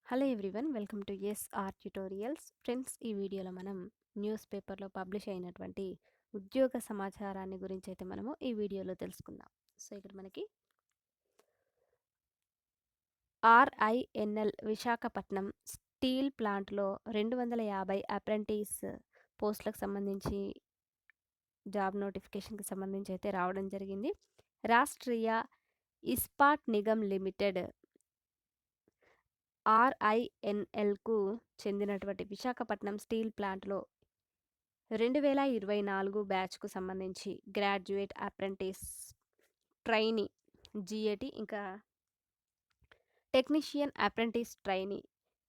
Hello everyone, welcome to SR tutorials. Friends, ఈ వీడియోలో మనం న్యూస్ పేపర్లో పబ్లిష్ అయినటువంటి ఉద్యోగ సమాచారాన్ని గురించి అయితే మనము ఈ వీడియోలో తెలుసుకుందాం. సో ఇక్కడ మనకి ఆర్ఐఎన్ఎల్ విశాఖపట్నం స్టీల్ ప్లాంట్లో 250 అప్రెంటిస్ పోస్టులకు సంబంధించి జాబ్ నోటిఫికేషన్కి సంబంధించి అయితే రావడం జరిగింది. రాష్ట్రీయ ఇస్పాట్ నిగమ్ లిమిటెడ్ ఆర్ఐఎన్ఎల్కు చెందినటువంటి విశాఖపట్నం స్టీల్ ప్లాంట్లో 2024 బ్యాచ్కు సంబంధించి గ్రాడ్యుయేట్ అప్రెంటిస్ ట్రైనీ జిఏటి ఇంకా టెక్నీషియన్ అప్రెంటిస్ ట్రైనీ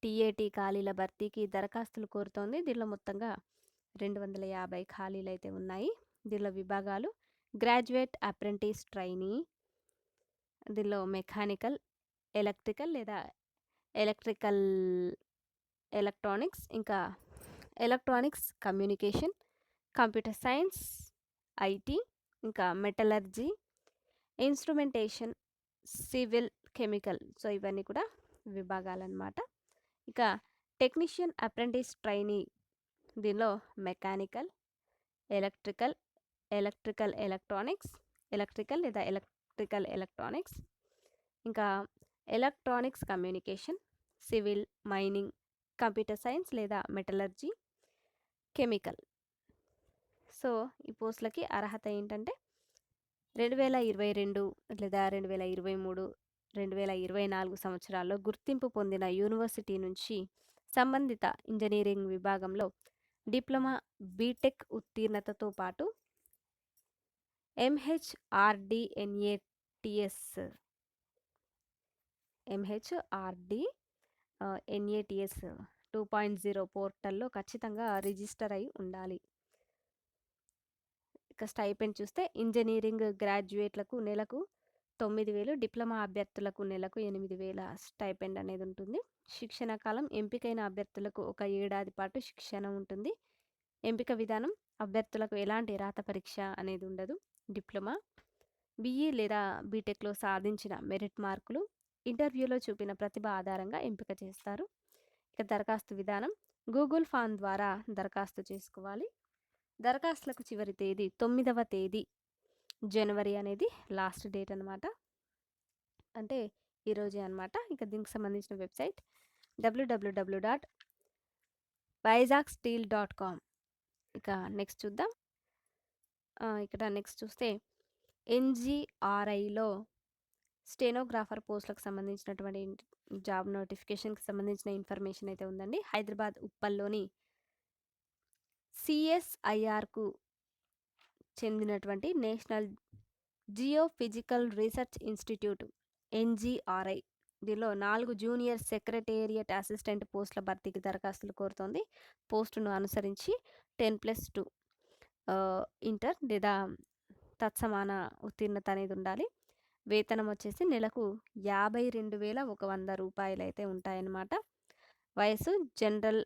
టిఏటి ఖాళీల భర్తీకి దరఖాస్తులు కోరుతోంది. దీనిలో మొత్తంగా 250 ఖాళీలు అయితే ఉన్నాయి. దీనిలో విభాగాలు గ్రాడ్యుయేట్ అప్రెంటిస్ ట్రైనీ, దీనిలో మెకానికల్, ఎలక్ట్రికల్ లేదా ఎలక్ట్రికల్ ఎలక్ట్రానిక్స్, ఇంకా electronics communication, computer science, IT, ఇంకా metallurgy, instrumentation, civil, chemical. So ఇవన్నీ కూడా విభాగాలన్నమాట. ఇక టెక్నీషియన్ అప్రెంటిస్ ట్రైనీ దీనిలో mechanical, electrical, electrical electronics, electrical లేదా ఎలక్ట్రికల్ ఎలక్ట్రానిక్స్, ఇంకా electronics communication, civil, mining, computer science లేదా మెటలర్జీ, కెమికల్. సో ఈ పోస్టులకి అర్హత ఏంటంటే 2022 లేదా 2023, 2024 సంవత్సరాల్లో గుర్తింపు పొందిన యూనివర్సిటీ నుంచి సంబంధిత ఇంజనీరింగ్ విభాగంలో డిప్లొమా, బీటెక్ ఉత్తీర్ణతతో పాటు ఎంహెచ్ఆర్డిఎన్ఏటిఎస్ NATS 2.0 పోర్టల్లో ఖచ్చితంగా రిజిస్టర్ అయి ఉండాలి. ఇక స్టైపెండ్ చూస్తే ఇంజనీరింగ్ గ్రాడ్యుయేట్లకు నెలకు 9,000, డిప్లొమా అభ్యర్థులకు నెలకు 8,000 స్టైపెండ్ అనేది ఉంటుంది. శిక్షణ కాలం ఎంపికైన అభ్యర్థులకు 1 ఏడాది పాటు శిక్షణ ఉంటుంది. ఎంపిక విధానం అభ్యర్థులకు ఎలాంటి రాత పరీక్ష అనేది ఉండదు. డిప్లొమా, బీఈ లేదా బీటెక్లో సాధించిన మెరిట్ మార్కులు, ఇంటర్వ్యూలో చూపిన ప్రతిభ ఆధారంగా ఎంపిక చేస్తారు. ఇక దరఖాస్తు విధానం గూగుల్ ఫామ్ ద్వారా దరఖాస్తు చేసుకోవాలి. దరఖాస్తులకు చివరి తేదీ 9వ తేదీ జనవరి అనేది లాస్ట్ డేట్ అనమాట, అంటే ఈరోజే అనమాట. ఇక దీనికి సంబంధించిన వెబ్సైట్ www.visakhsteel.com. ఇక నెక్స్ట్ చూద్దాం. ఇక్కడ నెక్స్ట్ చూస్తే ఎన్జిఆర్ఐలో స్టెనోగ్రాఫర్ పోస్టులకు సంబంధించినటువంటి జాబ్ నోటిఫికేషన్కి సంబంధించిన ఇన్ఫర్మేషన్ అయితే ఉందండి. హైదరాబాద్ ఉప్పల్లోని సిఎస్ఐఆర్కు చెందినటువంటి national geophysical research institute NGRI దీనిలో 4 జూనియర్ సెక్రటేరియట్ అసిస్టెంట్ పోస్టుల భర్తీకి దరఖాస్తులు కోరుతోంది. పోస్టును అనుసరించి 10+2 ఇంటర్ లేదా తత్సమాన ఉత్తీర్ణత అనేది ఉండాలి. వేతనం వచ్చేసి నెలకు 52,100 రూపాయలు అయితే ఉంటాయన్నమాట. వయసు జనరల్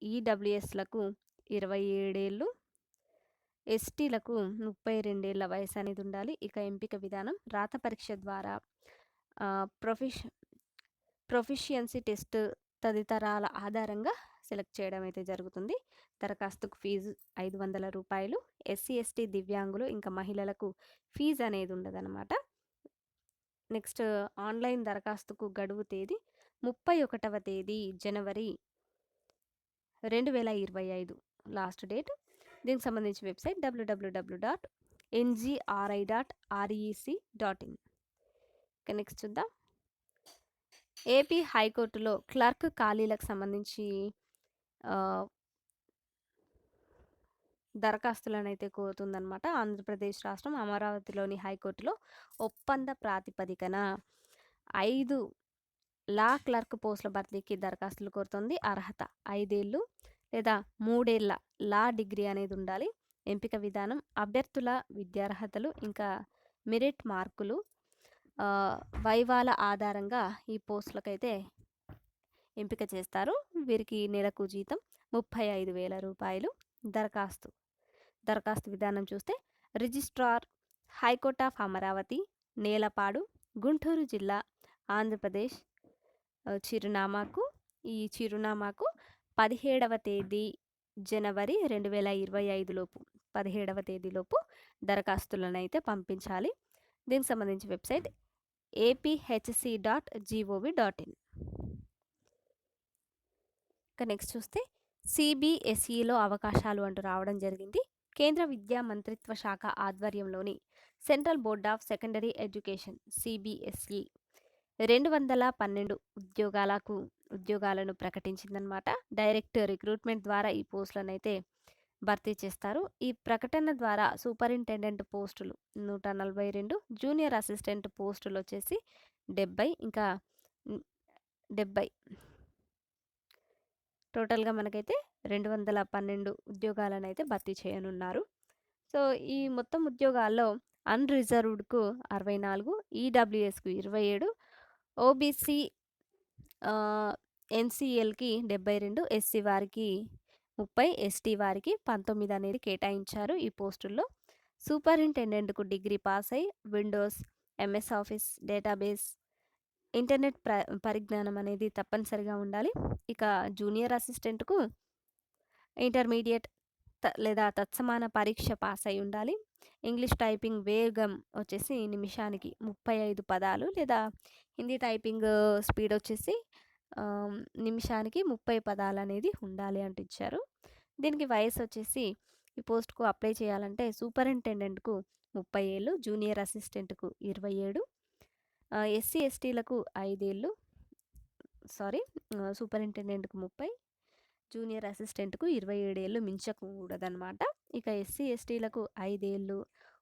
ఈడబ్ల్యూఎస్లకు 27 ఏళ్ళు, ఎస్టీలకు 32 ఏళ్ల వయసు అనేది ఉండాలి. ఇక ఎంపిక విధానం రాత పరీక్ష ద్వారా ప్రొఫిషియన్సీ టెస్ట్ తదితరాల ఆధారంగా సెలెక్ట్ చేయడం అయితే జరుగుతుంది. దరఖాస్తుకు ఫీజు 500 రూపాయలు. ఎస్సీ, ఎస్టీ, దివ్యాంగులు ఇంకా మహిళలకు ఫీజు అనేది ఉండదన్నమాట. నెక్స్ట్ ఆన్లైన్ దరఖాస్తుకు గడువు తేదీ 31వ తేదీ జనవరి 2025 లాస్ట్ డేట్. దీనికి సంబంధించి వెబ్సైట్ www.ngri.rec.in. ఇక నెక్స్ట్ చూద్దాం. ఏపీ హైకోర్టులో క్లర్క్ ఖాళీలకు సంబంధించి దరఖాస్తులను అయితే కోరుతుందన్నమాట. ఆంధ్రప్రదేశ్ రాష్ట్రం అమరావతిలోని హైకోర్టులో ఒప్పంద ప్రాతిపదికన 5 లా క్లర్క్ పోస్టుల భర్తీకి దరఖాస్తులు కోరుతుంది. అర్హత 5 ఏళ్ళు లేదా 3 ఏళ్ల లా డిగ్రీ అనేది ఉండాలి. ఎంపిక విధానం అభ్యర్థుల విద్యార్హతలు ఇంకా మెరిట్ మార్కులు, వైవాల ఆధారంగా ఈ పోస్టులకైతే ఎంపిక చేస్తారు. వీరికి నెలకు జీతం 35,000 రూపాయలు. దరఖాస్తు విధానం చూస్తే registrar, high court of Amaravati, Nelapadu, Guntur జిల్లా, ఆంధ్రప్రదేశ్ చిరునామాకు ఈ చిరునామాకు 17వ తేదీ జనవరి 2025 లోపు 17వ తేదీలోపు దరఖాస్తులనైతే పంపించాలి. దీనికి సంబంధించి వెబ్‌సైట్ apHC.gov.in. ఇక నెక్స్ట్ చూస్తే CBSEలో అవకాశాలు అంటూ రావడం జరిగింది. కేంద్ర విద్యా మంత్రిత్వ శాఖ ఆధ్వర్యంలోని central board of secondary education CBSE 212 ఉద్యోగాలను ప్రకటించిందనమాట. డైరెక్ట్ రిక్రూట్మెంట్ ద్వారా ఈ పోస్టులనైతే భర్తీ చేస్తారు. ఈ ప్రకటన ద్వారా సూపరింటెండెంట్ పోస్టులు 142, జూనియర్ అసిస్టెంట్ పోస్టులు వచ్చేసి 70, ఇంకా 70 టోటల్‌గా మనకైతే 212 ఉద్యోగాలనైతే భర్తీ చేయనున్నారు. సో, ఈ మొత్తం ఉద్యోగాల్లో అన్‌రిజర్వ్డ్‌కు 64, ఈడబ్ల్యూఎస్‌కు 27, ఓబీసీ ఎన్‌సీఎల్‌కి 72, ఎస్సీ వారికి 30, ఎస్టీ వారికి 19 అనేది కేటాయించారు ఈ పోస్టుల్లో. సూపరింటెండెంట్‌కు డిగ్రీ పాస్ అయ్యి Windows, MS office, database, internet పరిజ్ఞానం అనేది తప్పనిసరిగా ఉండాలి. ఇక జూనియర్ అసిస్టెంట్‌కు ఇంటర్మీడియేట్ లేదా తత్సమాన పరీక్ష పాస్ అయి ఉండాలి. ఇంగ్లీష్ టైపింగ్ వేగం వచ్చేసి నిమిషానికి 35 పదాలు లేదా హిందీ టైపింగ్ స్పీడ్ వచ్చేసి నిమిషానికి 30 పదాలనేది ఉండాలి అంటూ ఇచ్చారు. దీనికి వయసు వచ్చేసి ఈ పోస్ట్‌కు అప్లై చేయాలంటే సూపరింటెండెంట్‌కు 30 ఏళ్ళు, జూనియర్ అసిస్టెంట్‌కు 27, ఎస్సీ, ఎస్టీలకు 5 ఏళ్ళు. సూపరింటెండెంట్‌కు 30, జూనియర్ అసిస్టెంట్‌కు 27 ఏళ్ళు మించకూడదనమాట. ఇక ఎస్సీ, ఎస్టీలకు 5 ఏళ్ళు,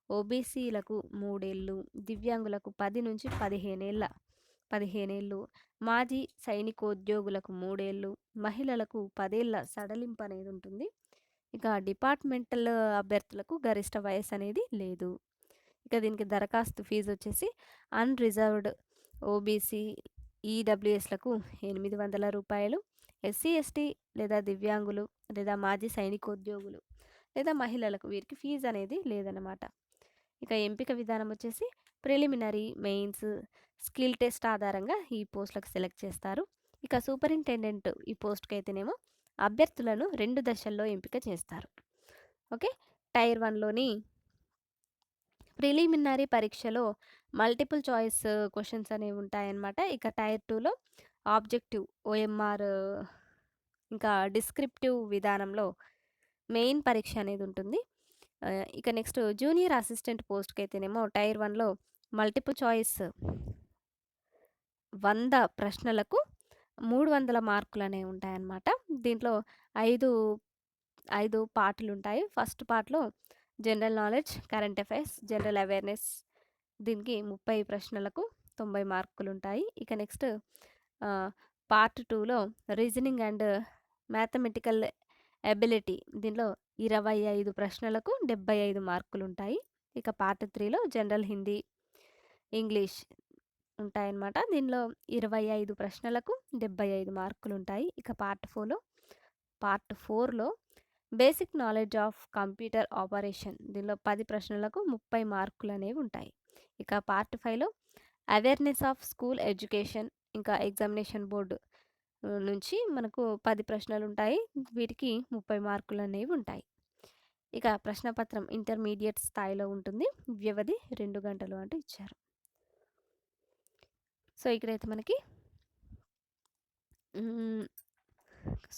ఓబీసీలకు 3 ఏళ్ళు, దివ్యాంగులకు 10 నుంచి 15 ఏళ్ళు, మాజీ సైనికోద్యోగులకు 3 ఏళ్ళు, మహిళలకు 10 ఏళ్ల సడలింపు అనేది ఉంటుంది. ఇక డిపార్ట్మెంటల్ అభ్యర్థులకు గరిష్ట వయసు అనేది లేదు. ఇక దీనికి దరఖాస్తు ఫీజు వచ్చేసి అన్‌రిజర్వ్డ్ ఓబీసీ, ఈడబ్ల్యూఎస్‌లకు రూ. 800, ఎస్సీ, ఎస్టీ లేదా దివ్యాంగులు లేదా మాజీ సైనికోద్యోగులు లేదా మహిళలకు వీరికి ఫీజు అనేది లేదనమాట. ఇక ఎంపిక విధానం వచ్చేసి ప్రిలిమినరీ, మెయిన్స్, స్కిల్ టెస్ట్ ఆధారంగా ఈ పోస్టులకు సెలెక్ట్ చేస్తారు. ఇక సూపరింటెండెంట్ ఈ పోస్ట్‌కి అయితేనేమో అభ్యర్థులను 2 దశల్లో ఎంపిక చేస్తారు. ఓకే. టైర్ 1లోని ప్రిలిమినరీ పరీక్షలో మల్టిపుల్ చాయిస్ క్వెషన్స్ అనేవి ఉంటాయన్నమాట. ఇక టైర్ 2లో ఆబ్జెక్టివ్, ఓఎంఆర్, ఇంకా డిస్క్రిప్టివ్ విధానంలో మెయిన్ పరీక్ష అనేది ఉంటుంది. ఇక నెక్స్ట్ జూనియర్ అసిస్టెంట్ పోస్ట్‌కి అయితేనేమో టైర్ 1లో మల్టిపుల్ చాయిస్ 100 ప్రశ్నలకు 300 మార్కులు అనేవి ఉంటాయన్నమాట. దీంట్లో 5 పార్టులుంటాయి. ఫస్ట్ పార్ట్‌లో general knowledge, current affairs, general awareness, దీనికి 30 ప్రశ్నలకు 90 మార్కులుంటాయి. ఇక నెక్స్ట్ పార్ట్ 2లో రీజనింగ్ అండ్ మ్యాథమెటికల్ ఎబిలిటీ, దీనిలో 25 ప్రశ్నలకు 75 మార్కులుంటాయి. ఇక పార్ట్ 3లో జనరల్ హిందీ, ఇంగ్లీష్ ఉంటాయన్నమాట. దీనిలో 25 ప్రశ్నలకు 75 మార్కులుంటాయి. ఇక పార్ట్ 4లో basic knowledge of computer operation, దీనిలో 10 ప్రశ్నలకు 30 మార్కులు అనేవి ఉంటాయి. ఇక పార్ట్ 5లో అవేర్నెస్ ఆఫ్ స్కూల్ ఎడ్యుకేషన్, ఇంకా ఎగ్జామినేషన్ బోర్డు నుంచి మనకు 10 ప్రశ్నలు ఉంటాయి. వీటికి 30 మార్కులు అనేవి ఉంటాయి. ఇక ప్రశ్నపత్రం ఇంటర్మీడియట్ స్థాయిలో ఉంటుంది. వ్యవధి 2 గంటలు అంటూ ఇచ్చారు. సో, ఇక్కడైతే మనకి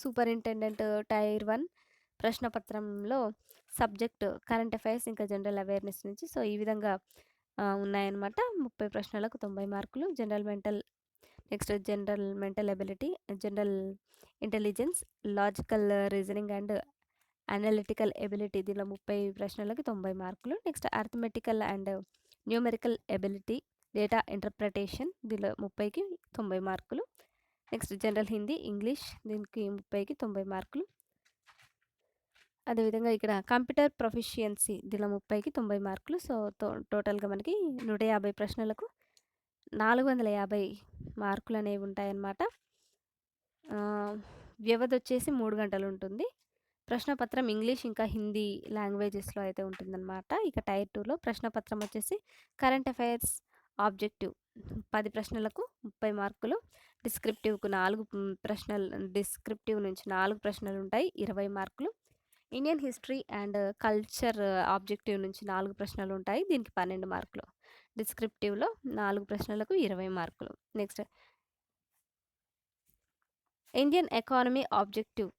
సూపరింటెండెంట్ టైర్ 1 ప్రశ్నపత్రంలో సబ్జెక్ట్ కరెంట్ అఫైర్స్, ఇంకా జనరల్ అవేర్‌నెస్ నుంచి సో, ఈ విధంగా ఉన్నాయన్నమాట. 30 ప్రశ్నలకు 90 మార్కులు. General mental ability, general intelligence, logical reasoning and analytical ability, దీనిలో 30 ప్రశ్నలకి 90 మార్కులు. Next arithmetical and numerical ability, data interpretation, దీనిలో 30కి 90 మార్కులు. నెక్స్ట్ జనరల్ హిందీ, ఇంగ్లీష్, దీనికి 30కి 90 మార్కులు. అదేవిధంగా ఇక్కడ కంప్యూటర్ ప్రొఫిషియన్సీ, దీనిలో 30కి 90 మార్కులు. సో, టోటల్‌గా మనకి 150 ప్రశ్నలకు 450 మార్కులు అనేవి ఉంటాయన్నమాట. వ్యవధి వచ్చేసి 3 గంటలు ఉంటుంది. ప్రశ్నపత్రం ఇంగ్లీష్ ఇంకా హిందీ లాంగ్వేజెస్‌లో అయితే ఉంటుందన్నమాట. ఇక టైర్ 2లో ప్రశ్నపత్రం వచ్చేసి కరెంట్ అఫైర్స్, ఆబ్జెక్టివ్ 10 ప్రశ్నలకు 30 మార్కులు. డిస్క్రిప్టివ్‌కు 4 ప్రశ్నలు, డిస్క్రిప్టివ్ నుంచి 4 ప్రశ్నలుంటాయి. 20 మార్కులు. Indian history and culture objective నుంచి 4 ప్రశ్నలుంటాయి. దీనికి 12 మార్కులు. డిస్క్రిప్టివ్‌లో 4 ప్రశ్నలకు 20 మార్కులు. నెక్స్ట్ ఇండియన్ ఎకానమీ ఆబ్జెక్టివ్,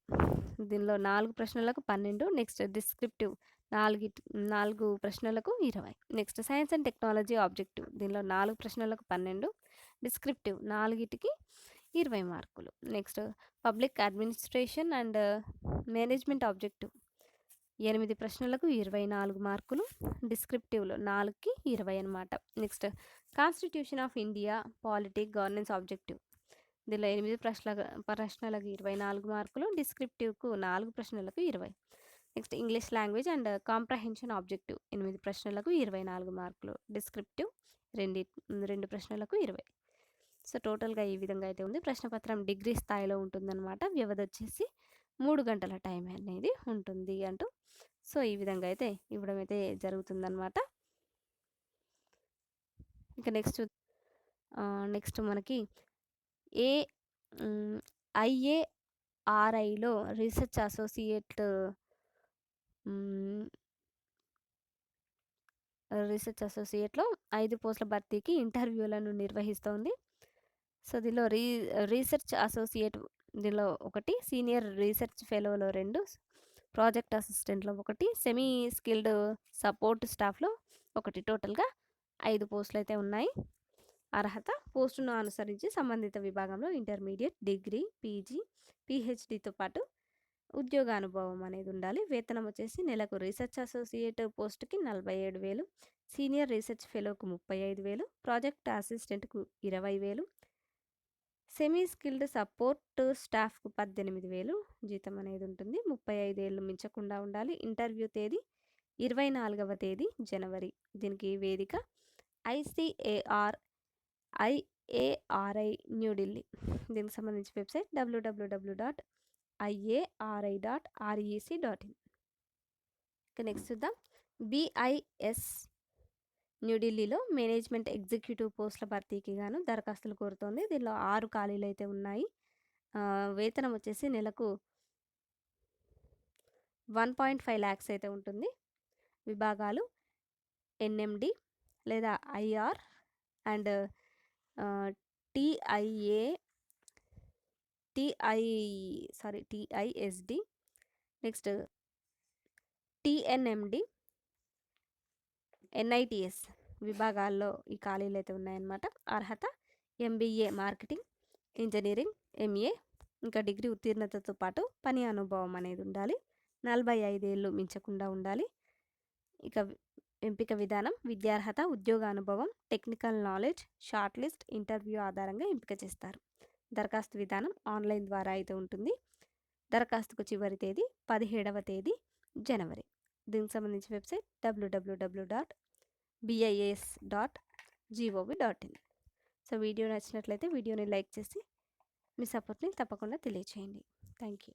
దీనిలో 4 ప్రశ్నలకు 12. నెక్స్ట్ డిస్క్రిప్టివ్ 4 ప్రశ్నలకు 20. Next science and technology objective, దీనిలో 4 ప్రశ్నలకు 12. డిస్క్రిప్టివ్ 4కి 20 మార్కులు. Next public administration and management objective 8 ప్రశ్నలకు 24 మార్కులు. డిస్క్రిప్టివ్‌లో 4కి 20 అనమాట. Next constitution of India polity governance objective, దీనిలో 8 ప్రశ్నలకు 24 మార్కులు. డిస్క్రిప్టివ్‌కు 4 ప్రశ్నలకు 20. Next English language and comprehension objective 8 ప్రశ్నలకు 24 మార్కులు. డిస్క్రిప్టివ్ 2 ప్రశ్నలకు 20. సో టోటల్‌గా ఈ విధంగా అయితే ఉంది. ప్రశ్నపత్రం డిగ్రీ స్థాయిలో ఉంటుందన్నమాట. వ్యవధి వచ్చేసి 3 గంటల టైం అనేది ఉంటుంది అంటూ సో ఈ విధంగా అయితే ఇవ్వడం అయితే జరుగుతుందన్నమాట. ఇక నెక్స్ట్ మనకి ఏ ఐఏఆర్ఐలో రీసెర్చ్ అసోసియేట్ రీసెర్చ్ అసోసియేట్లో 5 పోస్టుల భర్తీకి ఇంటర్వ్యూలను నిర్వహిస్తోంది. సో దీనిలో రీసెర్చ్ అసోసియేట్ దీనిలో 1, సీనియర్ రీసెర్చ్ ఫెలోలో 2, ప్రాజెక్ట్ అసిస్టెంట్లో 1, సెమీ స్కిల్డ్ సపోర్ట్ స్టాఫ్లో 1, టోటల్గా 5 పోస్టులు అయితే ఉన్నాయి. అర్హత పోస్టును అనుసరించి సంబంధిత విభాగంలో ఇంటర్మీడియట్, డిగ్రీ, పీజీ, పీహెచ్డీతో పాటు ఉద్యోగ అనుభవం అనేది ఉండాలి. వేతనం వచ్చేసి నెలకు రీసెర్చ్ అసోసియేట్ పోస్ట్కి 47,000, సీనియర్ రీసెర్చ్ ఫెలోకు 35,000, ప్రాజెక్ట్ అసిస్టెంట్కు 20,000, సెమీ స్కిల్డ్ సపోర్ట్ స్టాఫ్కు 18,000 జీతం అనేది ఉంటుంది. 35 ఏళ్ళు మించకుండా ఉండాలి. ఇంటర్వ్యూ తేదీ 24వ తేదీ జనవరి. దీనికి వేదిక ఐఏఆర్ఐ న్యూఢిల్లీ. దీనికి సంబంధించి వెబ్సైట్ www.iari.rec.in. నెక్స్ట్ చూద్దాం. BIS న్యూఢిల్లీలో మేనేజ్మెంట్ ఎగ్జిక్యూటివ్ పోస్టుల భర్తీకి గాను దరఖాస్తులు కోరుతోంది. దీనిలో 6 ఖాళీలు అయితే ఉన్నాయి. వేతనం వచ్చేసి నెలకు 1.5 lakhs అయితే ఉంటుంది. విభాగాలు NMD లేదా IR and TISD, next TNMD, NITS విభాగాల్లో ఈ ఖాళీలు అయితే ఉన్నాయన్నమాట. అర్హత MBA మార్కెటింగ్ ఇంజనీరింగ్, MA ఇంకా డిగ్రీ ఉత్తీర్ణతతో పాటు పని అనుభవం అనేది ఉండాలి. 45 ఏళ్ళు మించకుండా ఉండాలి. ఇక ఎంపిక విధానం విద్యార్హత, ఉద్యోగ అనుభవం, technical knowledge, short list, interview ఆధారంగా ఎంపిక చేస్తారు. దరఖాస్తు విధానం ఆన్లైన్ ద్వారా అయితే ఉంటుంది. దరఖాస్తుకు చివరి తేదీ 17వ తేదీ జనవరి. దీనికి సంబంధించి వెబ్సైట్ www.bis.gov.in. సో వీడియో నచ్చినట్లయితే వీడియోని లైక్ చేసి మీ సపోర్ట్ని తప్పకుండా తెలియచేయండి. Thank you.